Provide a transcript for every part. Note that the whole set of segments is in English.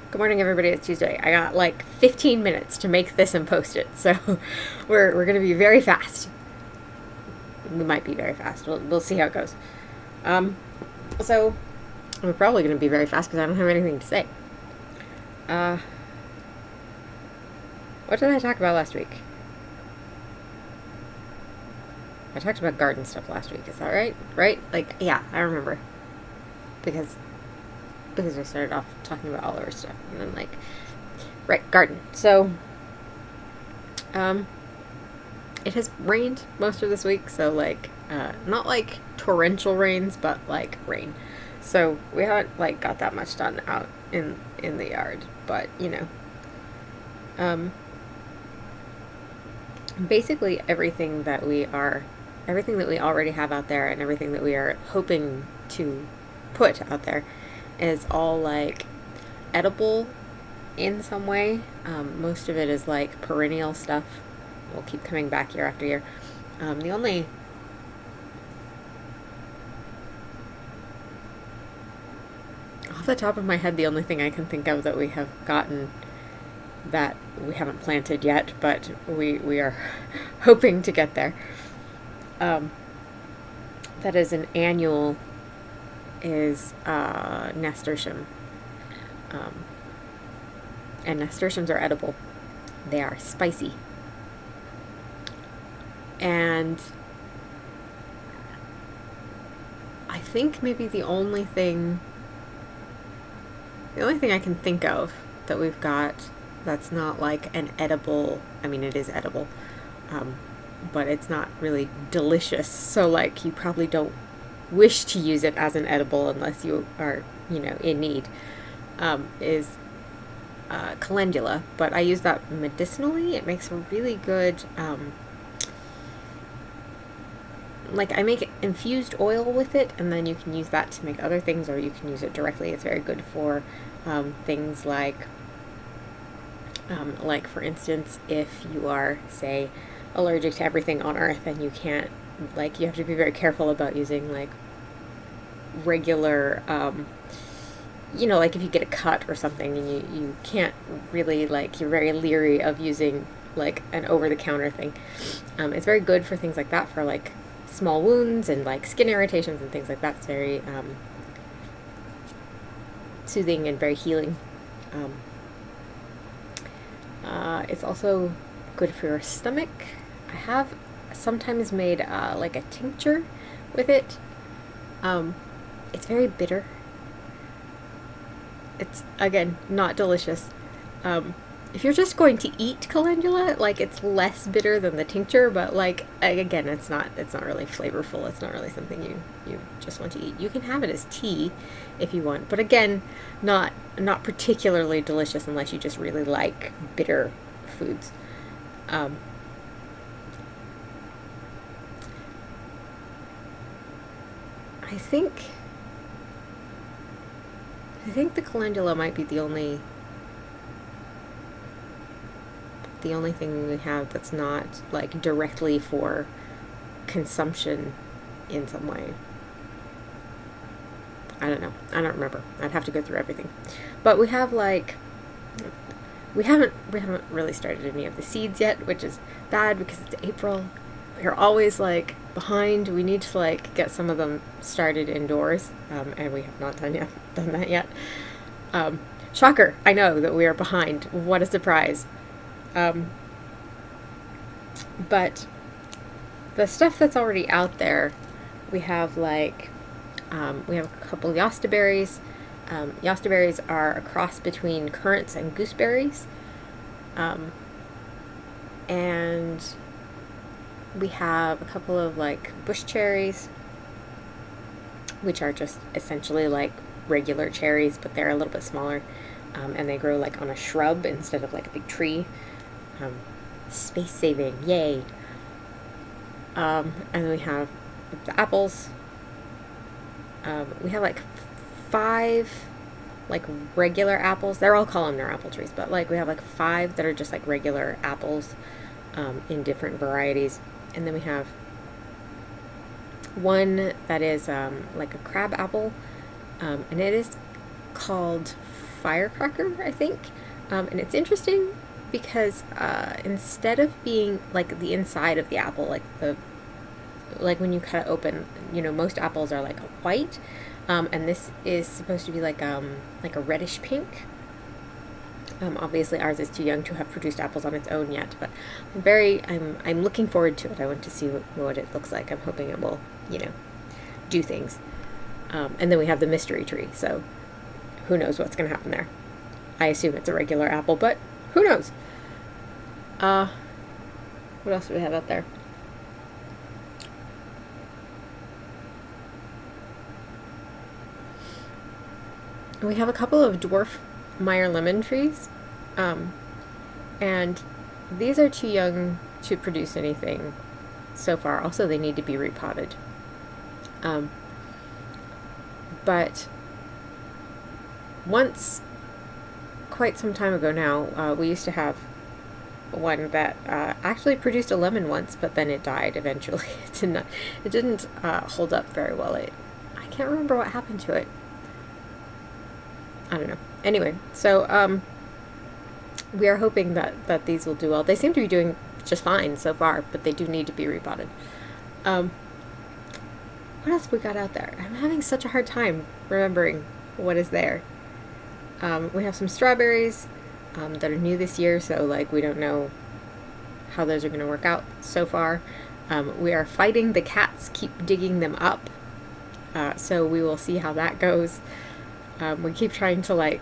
Good morning, everybody. It's Tuesday. I got like 15 minutes to make this and post it, so we're gonna be very fast. We might be very fast. We'll see how it goes. So we're probably gonna be very fast because I don't have anything to say. What did I talk about last week? I talked about garden stuff last week. Is that right? Right? Like, yeah, I remember because I started off talking about Oliver stuff, and then like, right, garden. So, it has rained most of this week, so like, not like torrential rains, but like rain. So we haven't like got that much done out in the yard, but you know, basically everything that we already have out there, and everything that we are hoping to put out there is all like edible in some way. Most of it is like perennial stuff. We'll keep coming back year after year. The only off the top of my head, the only thing I can think of that we have gotten that we haven't planted yet, but we are hoping to get there. That is an annual is nasturtium. And nasturtiums are edible. They are spicy. And I think maybe the only thing I can think of that we've got that's not like an edible, I mean it is edible, but it's not really delicious. So like you probably don't wish to use it as an edible unless you are, in need, is calendula. But I use that medicinally. It makes a really good, like I make infused oil with it, and then you can use that to make other things, or you can use it directly. It's very good for things like for instance, if you are, say, allergic to everything on earth and you can't, like, you have to be very careful about using like regular, like if you get a cut or something and you can't really, like, you're very leery of using like an over-the-counter thing. It's very good for things like that, for like small wounds and like skin irritations and things like that. It's very soothing and very healing. It's also good for your stomach. I have sometimes made like a tincture with it. It's very bitter. It's, again, not delicious. If you're just going to eat calendula, like, it's less bitter than the tincture, but like, again, it's not really flavorful. It's not really something you just want to eat. You can have it as tea if you want, but again, not particularly delicious unless you just really like bitter foods. I think the calendula might be the only thing we have that's not like directly for consumption in some way. I don't know. I don't remember. I'd have to go through everything. But we have like we haven't really started any of the seeds yet, which is bad because it's April. We're always like behind. We need to like get some of them started indoors, and we have not done that yet. Shocker! I know that we are behind. What a surprise! But the stuff that's already out there, we have like we have a couple yostaberries. Yostaberries are a cross between currants and gooseberries, and we have a couple of like bush cherries, which are just essentially like regular cherries, but they're a little bit smaller, and they grow like on a shrub instead of like a big tree. Space saving, yay! And then we have the apples. We have like 5 like regular apples. They're all columnar apple trees, but like we have like 5 that are just like regular apples, in different varieties. And then we have one that is like a crab apple, and it is called Firecracker, I think. And it's interesting because instead of being like the inside of the apple, like when you cut it open, most apples are like white, and this is supposed to be like a reddish pink. Obviously ours is too young to have produced apples on its own yet, but I'm looking forward to it. I want to see what it looks like. I'm hoping it will, do things. And then we have the mystery tree, so who knows what's going to happen there. I assume it's a regular apple, but who knows? What else do we have out there? We have a couple of dwarf Meyer lemon trees, and these are too young to produce anything so far. Also, they need to be repotted. But once, quite some time ago now, we used to have one that actually produced a lemon once, but then it died eventually. It didn't hold up very well. I can't remember what happened to it. I don't know. Anyway, so we are hoping that these will do well. They seem to be doing just fine so far, but they do need to be repotted. What else have we got out there? I'm having such a hard time remembering what is there. We have some strawberries that are new this year, so like we don't know how those are going to work out so far. We are fighting the cats keep digging them up, so we will see how that goes. We keep trying to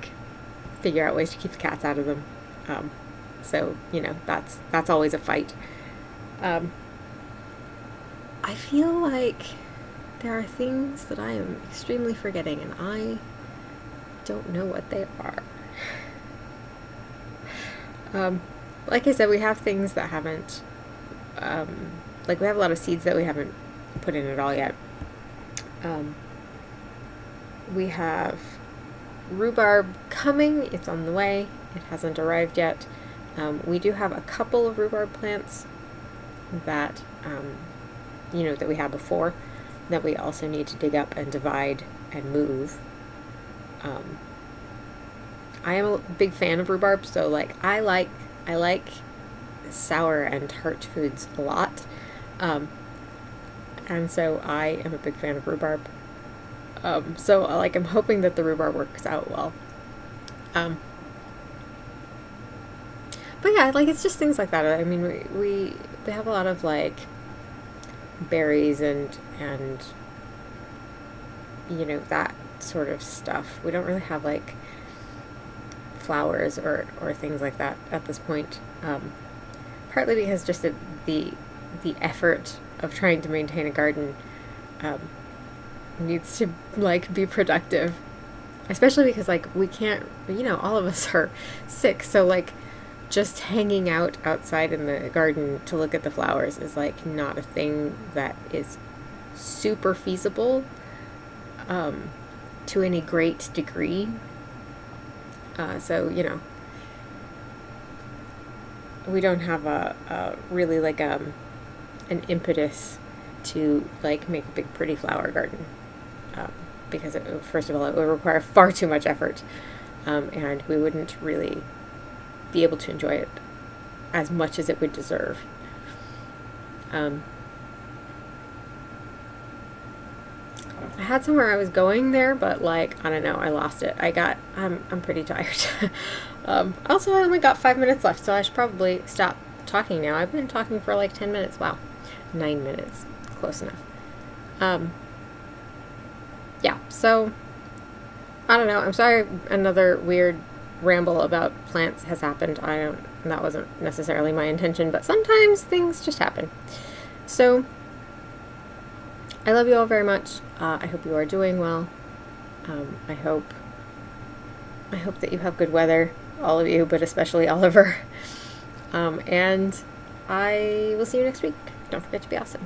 figure out ways to keep the cats out of them. So that's always a fight. I feel like there are things that I am extremely forgetting, and I don't know what they are. Like I said, we have things that haven't, we have a lot of seeds that we haven't put in at all yet. We have rhubarb coming. It's on the way. It hasn't arrived yet. We do have a couple of rhubarb plants that, that we had before that we also need to dig up and divide and move. I am a big fan of rhubarb, so I like sour and tart foods a lot. And so I am a big fan of rhubarb. So I'm hoping that the rhubarb works out well. But yeah, it's just things like that. I mean, we have a lot of berries and that sort of stuff. We don't really have flowers or things like that at this point. Partly because just the effort of trying to maintain a garden needs to be productive, especially because we can't, all of us are sick, so just hanging out outside in the garden to look at the flowers is not a thing that is super feasible to any great degree. So we don't have a really an impetus to make a big pretty flower garden, because first of all, it would require far too much effort, and we wouldn't really be able to enjoy it as much as it would deserve. I had somewhere I was going there, but I don't know, I lost it. I'm pretty tired. Also, I only got 5 minutes left, so I should probably stop talking now. I've been talking for 10 minutes. Wow. 9 minutes. Close enough. Yeah, so I don't know. I'm sorry another weird ramble about plants has happened. That wasn't necessarily my intention, but sometimes things just happen. So I love you all very much. I hope you are doing well. I hope that you have good weather, all of you, but especially Oliver. And I will see you next week. Don't forget to be awesome.